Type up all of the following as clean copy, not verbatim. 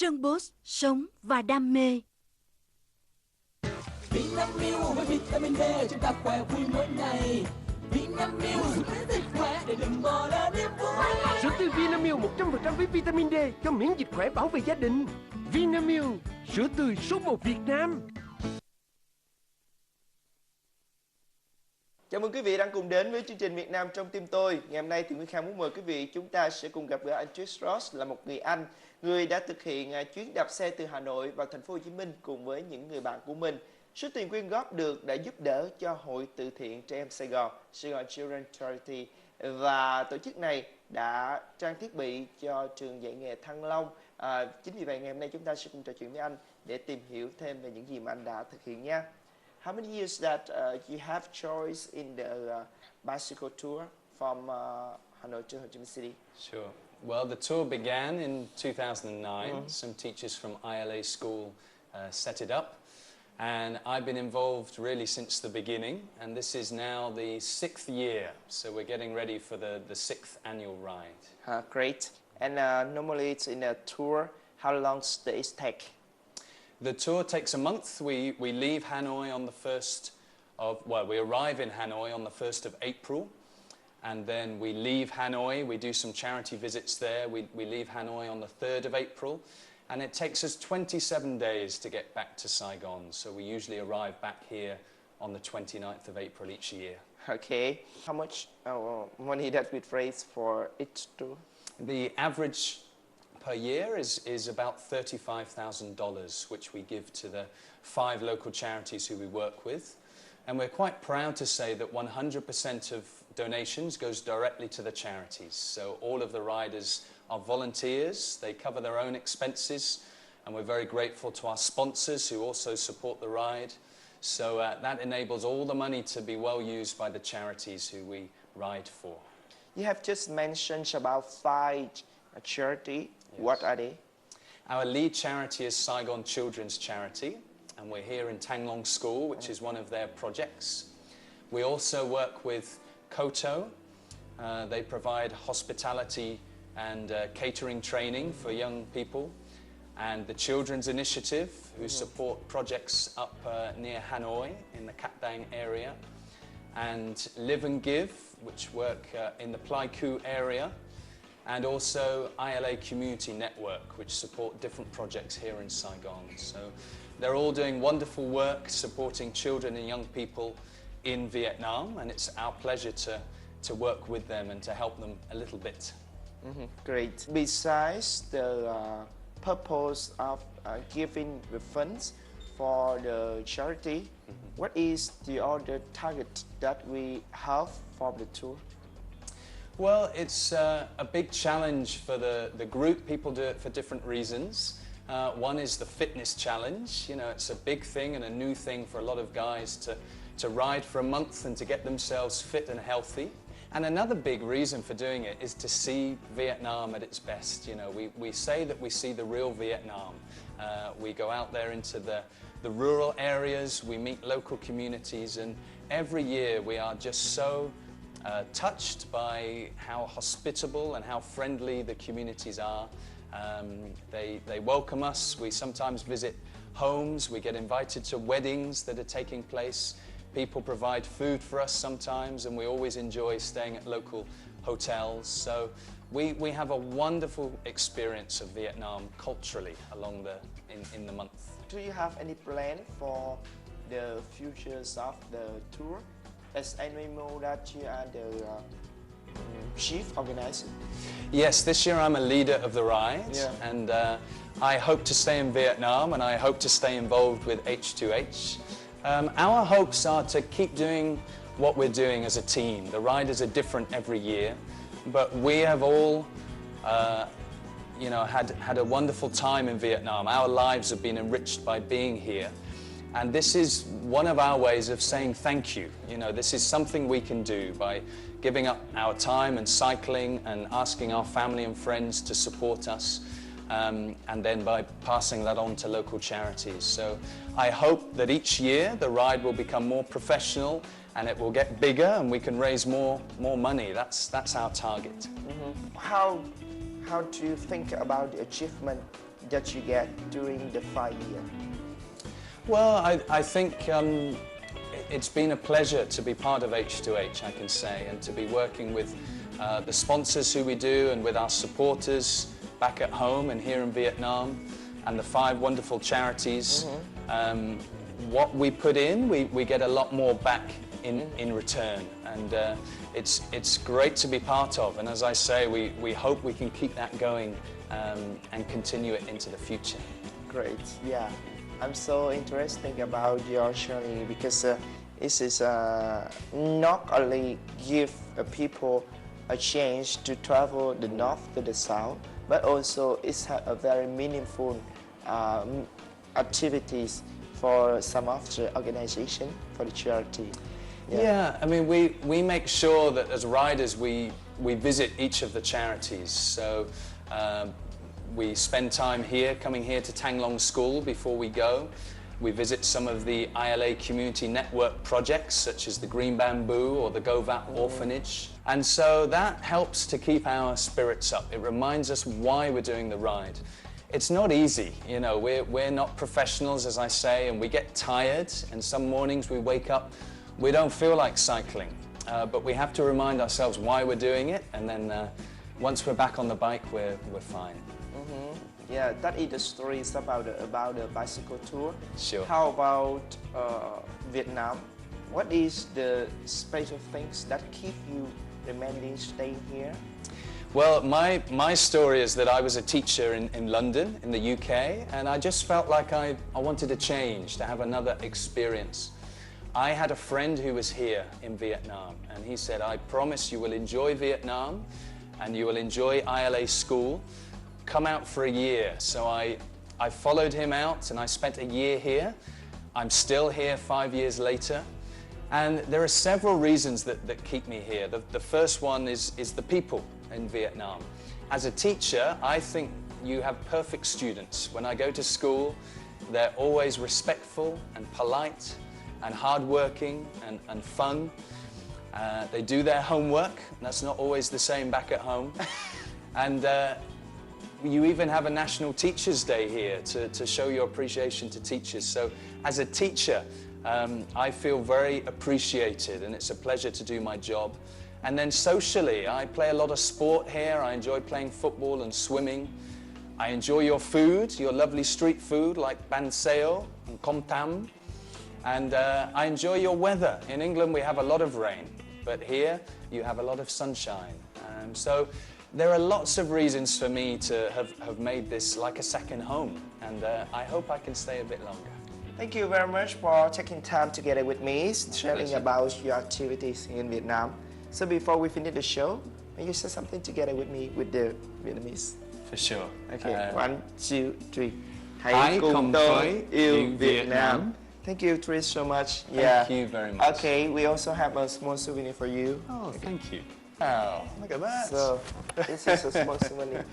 Sơn Boss, sống và đam mê. Vinamilk với vitamin D chúng ta khỏe vui mỗi ngày. Vinamilk giúp miễn dịch khỏe để đừng bỏ lỡ niềm vui. Sữa tươi Vinamilk 100% với vitamin D cho miễn dịch khỏe bảo vệ gia đình. Vinamilk, sữa tươi số 1 Việt Nam. Chào mừng quý vị đang cùng đến với chương trình Việt Nam trong tim tôi. Ngày hôm nay thì Nguyên Khang muốn mời quý vị chúng ta sẽ cùng gặp gỡ anh Chris Ross, là một người Anh, người đã thực hiện chuyến đạp xe từ Hà Nội vào thành phố Hồ Chí Minh cùng với những người bạn của mình. Số tiền quyên góp được đã giúp đỡ cho Hội Từ thiện Trẻ Em Sài Gòn Children Charity, và tổ chức này đã trang thiết bị cho trường dạy nghề Thăng Long. Chính vì vậy ngày hôm nay chúng ta sẽ cùng trò chuyện với anh để tìm hiểu thêm về những gì mà anh đã thực hiện nha. How many years that you have choice in the bicycle tour from Hanoi to Ho Chi Minh City? Sure. Well, the tour began in 2009. Some teachers from ILA school set it up. And I've been involved really since the beginning. And this is now the 6th year. So we're getting ready for the 6th annual ride. Great. And normally it's in a tour. How long does it take? The tour takes a month. We leave Hanoi on the 1st of, well, we arrive in Hanoi on the 1st of April. And then we leave Hanoi, we do some charity visits there. We leave Hanoi on the 3rd of April. And it takes us 27 days to get back to Saigon. So we usually arrive back here on the 29th of April each year. Okay. How much money that we raise for each tour? The average per year is about $35,000, which we give to the 5 local charities who we work with. And we're quite proud to say that 100% of donations goes directly to the charities. So all of the riders are volunteers, they cover their own expenses, and we're very grateful to our sponsors who also support the ride. So that enables all the money to be well used by the charities who we ride for. You have just mentioned about 5 charity. Yes. What are they? Our lead charity is Saigon Children's Charity, and we're here in Thang Long School, which is one of their projects. We also work with Koto. They provide hospitality and catering training for young people. And the Children's Initiative, who support projects up near Hanoi in the Cat Dang area. And Live and Give, which work in the Pleiku area. And also ILA Community Network, which support different projects here in Saigon. So they're all doing wonderful work supporting children and young people in Vietnam, and it's our pleasure to work with them and to help them a little bit. Great. Besides the purpose of giving the funds for the charity, what is the other target that we have for the tour? Well, it's a big challenge for the group. People do it for different reasons. One is the fitness challenge. You know, it's a big thing and a new thing for a lot of guys to ride for a month and to get themselves fit and healthy. And another big reason for doing it is to see Vietnam at its best. You know, we say that we see the real Vietnam. We go out there into the rural areas, we meet local communities, and every year we are just so touched by how hospitable and how friendly the communities are. They welcome us. We sometimes visit homes. We get invited to weddings that are taking place. People provide food for us sometimes, and we always enjoy staying at local hotels. So we have a wonderful experience of Vietnam culturally along in the month. Do you have any plan for the futures of the tour? As I know that you are the chief organizer. Yes, this year I'm a leader of the ride, yeah. And I hope to stay in Vietnam, and I hope to stay involved with H2H. Our hopes are to keep doing what we're doing as a team. The riders are different every year, but we have all had a wonderful time in Vietnam. Our lives have been enriched by being here. And this is one of our ways of saying thank you. You know, this is something we can do by giving up our time and cycling and asking our family and friends to support us, and then by passing that on to local charities. So I hope that each year the ride will become more professional and it will get bigger and we can raise more money. That's our target. How do you think about the achievement that you get during the 5 years? Well, I think it's been a pleasure to be part of H2H, I can say, and to be working with the sponsors who we do and with our supporters back at home and here in Vietnam and the 5 wonderful charities. What we put in, we get a lot more back in return, and it's great to be part of, and as I say, we hope we can keep that going and continue it into the future. Great, yeah. I'm so interested about your journey because this is not only give people a chance to travel the north to the south, but also it's a very meaningful activities for some of the organization, for the charity. Yeah, I mean, we make sure that as riders we visit each of the charities. So we spend time here, coming here to Thang Long School before we go. We visit some of the ILA community network projects, such as the Green Bamboo or the Govat Orphanage. And so that helps to keep our spirits up. It reminds us why we're doing the ride. It's not easy, you know, we're not professionals, as I say, and we get tired, and some mornings we wake up, we don't feel like cycling. But we have to remind ourselves why we're doing it, and then once we're back on the bike, we're fine. Yeah, that is the stories about the bicycle tour. Sure. How about Vietnam? What is the special things that keep you remaining staying here? Well, my story is that I was a teacher in London, in the UK, and I just felt like I wanted to change, to have another experience. I had a friend who was here in Vietnam, and he said, I promise you will enjoy Vietnam and you will enjoy ILA school. Come out for a year. So I followed him out and I spent a year here. I'm still here 5 years later. And there are several reasons that keep me here. The first one is the people in Vietnam. As a teacher, I think you have perfect students. When I go to school, they're always respectful and polite and hardworking and fun. They do their homework. That's not always the same back at home. And you even have a National Teachers' Day here to show your appreciation to teachers. So as a teacher, I feel very appreciated, and it's a pleasure to do my job. And then socially, I play a lot of sport here. I enjoy playing football and swimming. I enjoy your food, your lovely street food like banh xeo and com tam. And I enjoy your weather. In England, we have a lot of rain, but here you have a lot of sunshine. So there are lots of reasons for me to have made this like a second home, and I hope I can stay a bit longer. Thank you very much for taking time together with me, sharing about your activities in Vietnam. So before we finish the show, may you say something together with me with the Vietnamese? For sure. Okay, 1, 2, 3. Hãy cùng tôi yêu Việt Nam. Nam. Thank you, Tris, so much. Thank you very much. Okay, we also have a small souvenir for you. Oh, thank you. Wow, look at that. So, this is a small souvenir.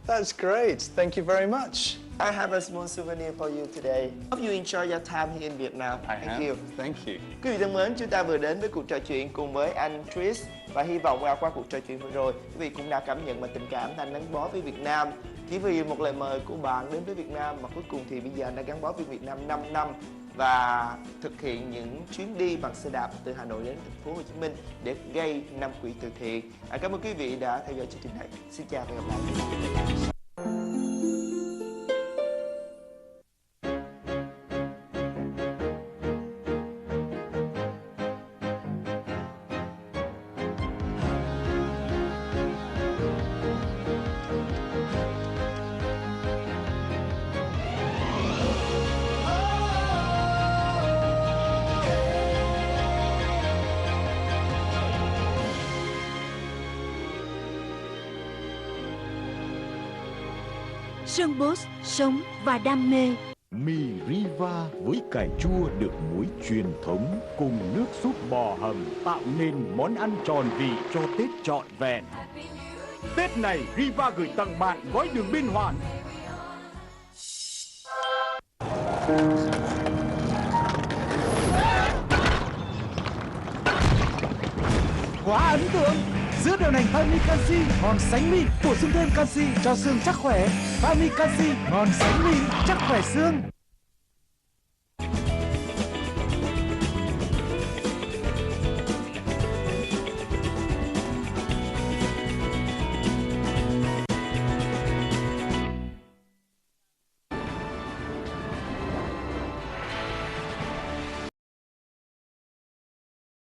That's great. Thank you very much. I have a small souvenir for you today. Hope you enjoy your time here in Vietnam. Thank you. Thank you. Quý vị thân mến, chúng ta vừa đến với cuộc trò chuyện cùng với anh Tris, và hy vọng qua cuộc trò chuyện vừa rồi, quý vị cũng đã cảm nhận và tình cảm anh gắn bó với Việt Nam. Chỉ vì một lời mời của bạn đến với Việt Nam mà cuối cùng thì bây giờ anh đã gắn bó với Việt Nam 5 năm và thực hiện những chuyến đi bằng xe đạp từ Hà Nội đến thành phố Hồ Chí Minh để gây 5 quỹ từ thiện. Cảm ơn quý vị đã theo dõi chương trình này. Xin chào và hẹn gặp lại. Sơn Boss, sống và đam mê. Mì Riva với cải chua được muối truyền thống cùng nước súp bò hầm tạo nên món ăn tròn vị cho Tết trọn vẹn. Tết này Riva gửi tặng bạn gói đường biên hoàn. Quá ấn tượng! Sữa đậu nành Vani Canxi ngon sánh mịn, bổ sung thêm canxi cho xương chắc khỏe. Vani Canxi ngon sánh mịn, chắc khỏe xương.